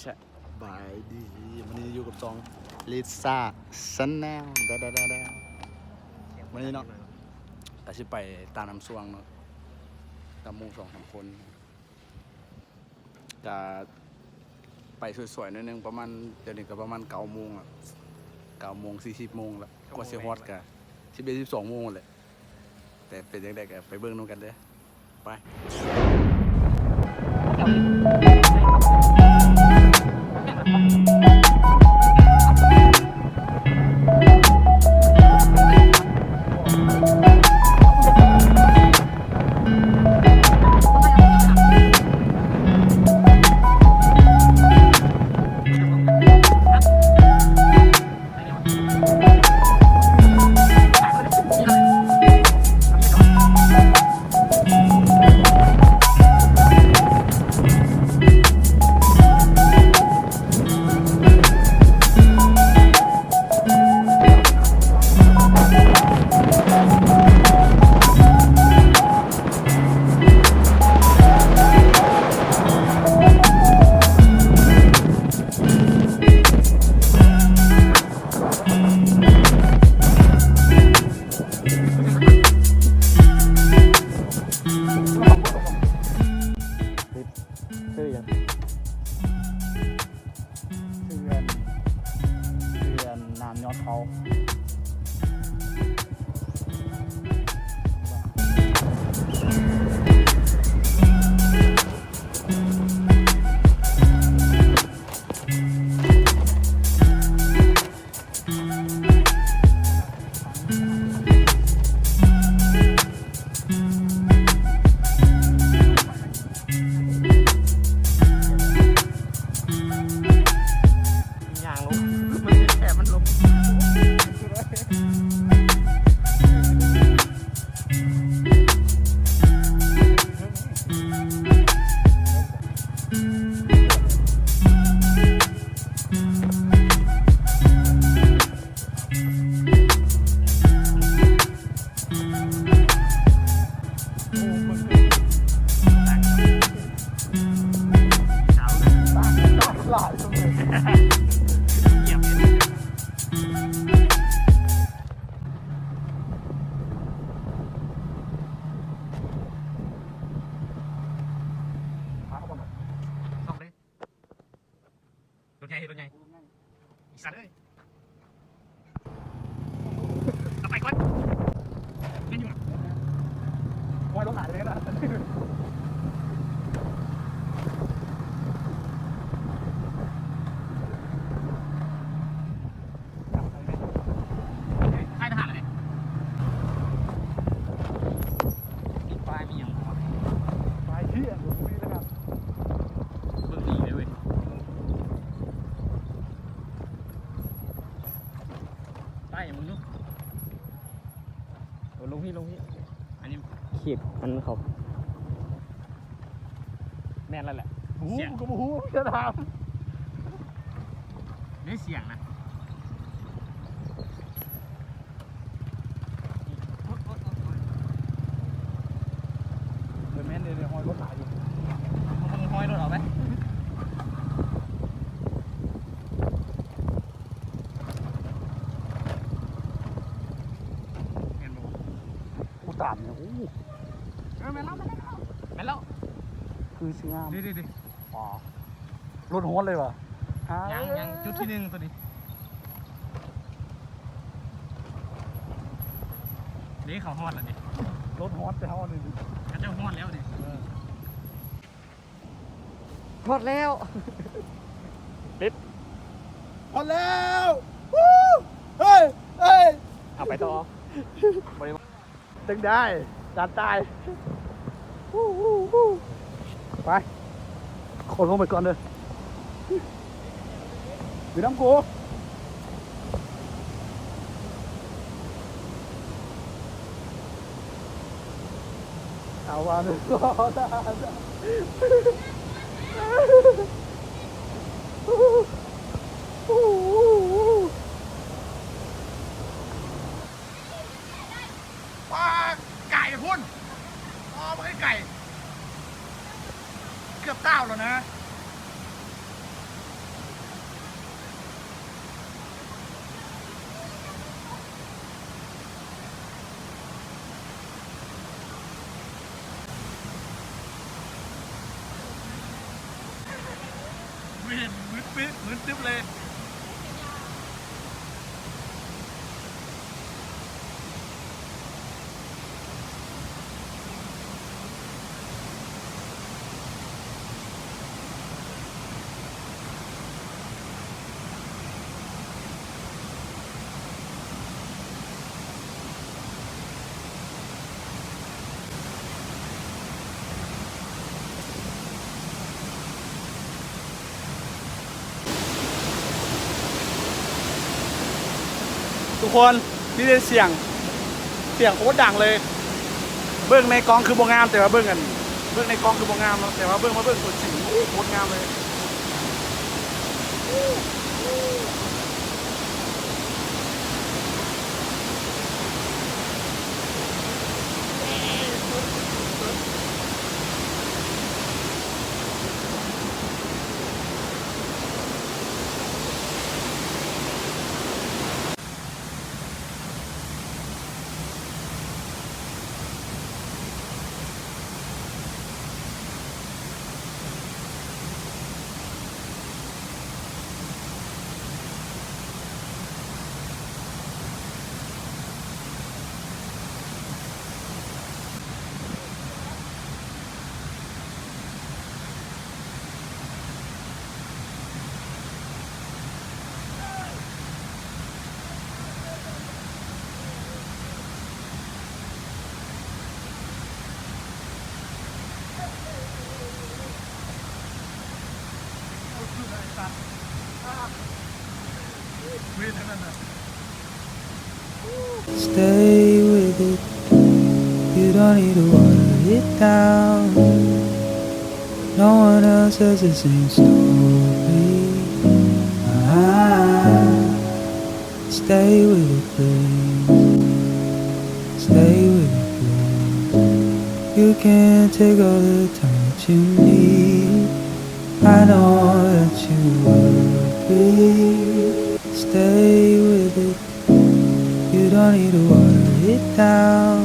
สบายดีวันนี้อยู่กับจองลิซ่าซันแนลดาวันนี้เนาะก็สิไปตามน้ำสวงเนาะกับหมู่2-3 คนจะไปสวยๆนิดนึงประมาณเดี๋ยวนี้ก็ประมาณ9 โมงอ่ะ9 โมง 40 โมงแล้วกว่าสิฮอดก็11-12 โมงแหละแต่เป็นจังได๋ก็ไปเบิ่งนำกันเด้อไปชื่อยังเรือนน้ำยอดเขารถใหญ่อีสัตว์เอ้ยเอาไปก่อนเล่นอยู่วายรถหายเลยนะค่ายทหารอะไรมีป้ายมีอย่างป้ายเที่ยงดูนี่นะครับเบิ่งดีเลยเว้ยป้ายอย่างมึงลูกลงพี่อันนี้ขีดมันเขาแม่นแล้วแหละหูก็หูจะทำได้เสียงนะเดี๋ยวแม่นเดี๋ยวหอยรถหายอยู่มึงหอยรถออกไหมตามเนี่ยโอ้แม่นแล้วคือเชื่อมดิอ๋อรถฮอนเลยว่ะยังจุดที่ 1ตัวนี้นี่เขาฮอดแล้วดิ รถฮอนแต่ฮอนนี่ เขาจะฮอดแล้วดิ ฮอนแล้วปิดฮอนแล้วเฮ้ยเอาไปต่อตึงได้จานตายไปคนลงไปก่อนเลยอยู่น้ำกูเอาว่าหนึ่งก็ได้ป้าไก่พุ่นไม่ไก่ เกือบ9แล้วนะ ไม่เห็นมืดปิ๊บมืดตึ๊บเลยทุกคนนี่ได้เสียงโคตรดังเลยเบื้องในกล้องคือบ่งามแต่ว่าเบื้องในกล้องคือบ่งามแต่ว่าเบื้องตัวจริงโคตรงามเลยStay with it. You don't need to water it down. No one else has the same story. Stay with it, please. Stay with it, please. You can take all the time that you need. I know that you worry. Stay with it. You don't need to water it down.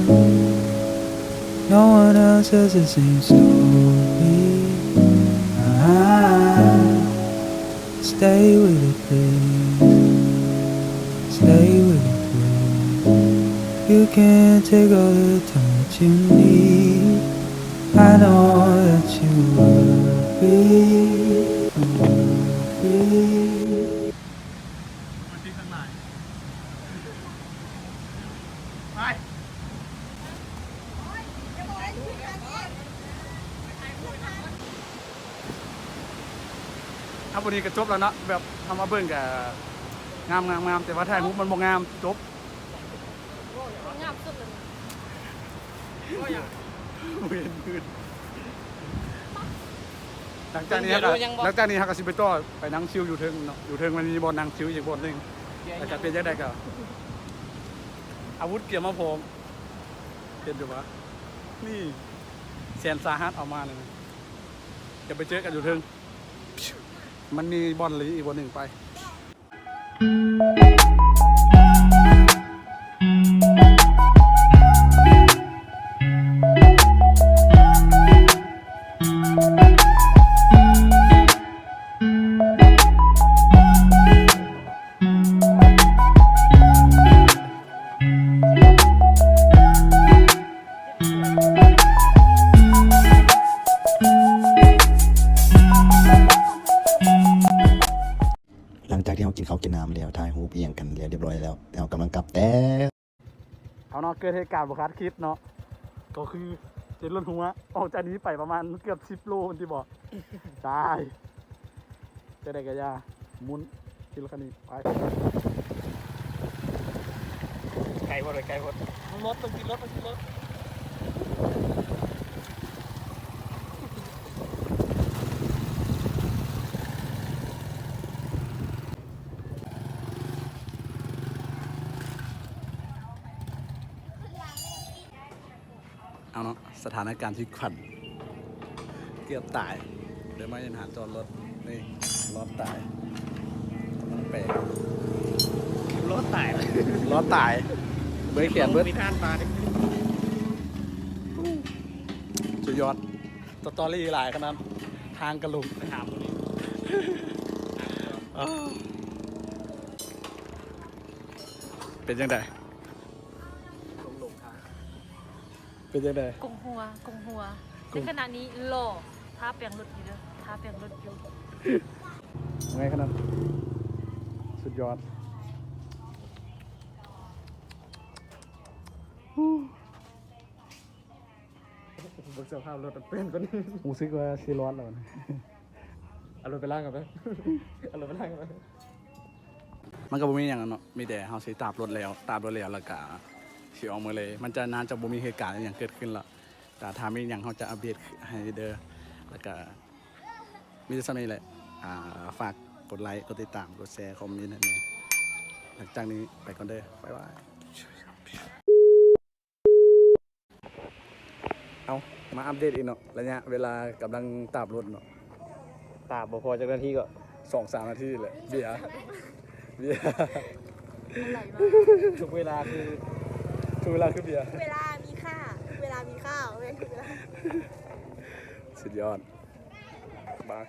No one else has the same story. Stay with it, please. Stay with it, please. You can take all the time that you need. I know that you worry. ครับวันนี้ก็จบแล้วเนาะแบบทำมาเบิ่งกับงามแต่ว่าถ่ายรูปมันบ่งามจบ งามสุดเลย เวียนมืดหลังจากนี้ครับก็สิไปต่อไปนั่งชิลอยู่เทิงเนาะอยู่เทิงมันมีบอลนั่งชิลอีกบอลนึงแล้วก็เป็นจังได๋ก็อาวุธเกี่ยวมาพร้อมเห็นอยู่ปะนี่แสนสาหัสเอามานึงจะไปเจอกันอยู่เทิงมันมีบอลหรืออีกบอลหนึ่งไปหลังจากที่เรากินข้าวกินน้ำแล้วถ่ายรูปเอียงกันเรียบร้อยแล้วแต่เรากำลังกลับแต่ เอาเนาะเกิดเหตุการณ์บ่คาดคิดเนาะก็คือเจ็ดรถหัวออกจากนี้ไปประมาณเกือบ10 โลมันที่บอกตายจะได้กระยามุนที่รถคันนี้ไปไกลหมดเลยรถต้องกินรถเอาเนาะสถานการณ์ที่ขันเกือบตายเดี๋ยวมายันหาจอดรถนี่รถตายมันแปลก รถตายเลย รถตายเบิร์ดเขียนเบิร์ด มีท่านมาดิ สุดยอดสตอรี่หลายขนาดทางกระลุก ไปถามคนนี้ เป็นยังไงเป็นยังไง กงหัวในขณะนี้หล่อท้าเปลี่ยนรถอยู่เด้อท้าเปลี่ยนรถอยู่ ไงขนาดสุดยอดฮู้ บนเสื้อผ้ารถเป็นคนนี้ รู้สึกว่าสิร้อนแล้วนะ เอารถไปล่างกันไหมเอารถไปล่างกันไหม มันก็บ่มีหยังอะเนาะมีแต่เฮาสิตามรถแล้วแล้วก็สิออกมาเลย มันจะนานจะบ่มีเหตุการณ์อหย่างเกิดขึ้นแล้วแต่ถ้ามีหยังเฮาจะอัปเดตให้เด้อแล้วก็มีแต่ซั่นนี้แหละฝากกดไลค์กดติดตามกดแชร์คอมเมนต์ให้แหน่หลังจากนี้ไปก่อนเด้อบ๊ายบายเอามาอัปเดตอีกเนาะระยะเวลากำลังตามรถเนาะ ตาบ่พอจากนาทีก็ 2-3 นาทีแหละเบียร์ อะไรมา ทุกเวลาคือ ทุกเวลาคือเบียร์ เวลามีค่า เวลามีค่าเว้นเวลา สุดยอดบาย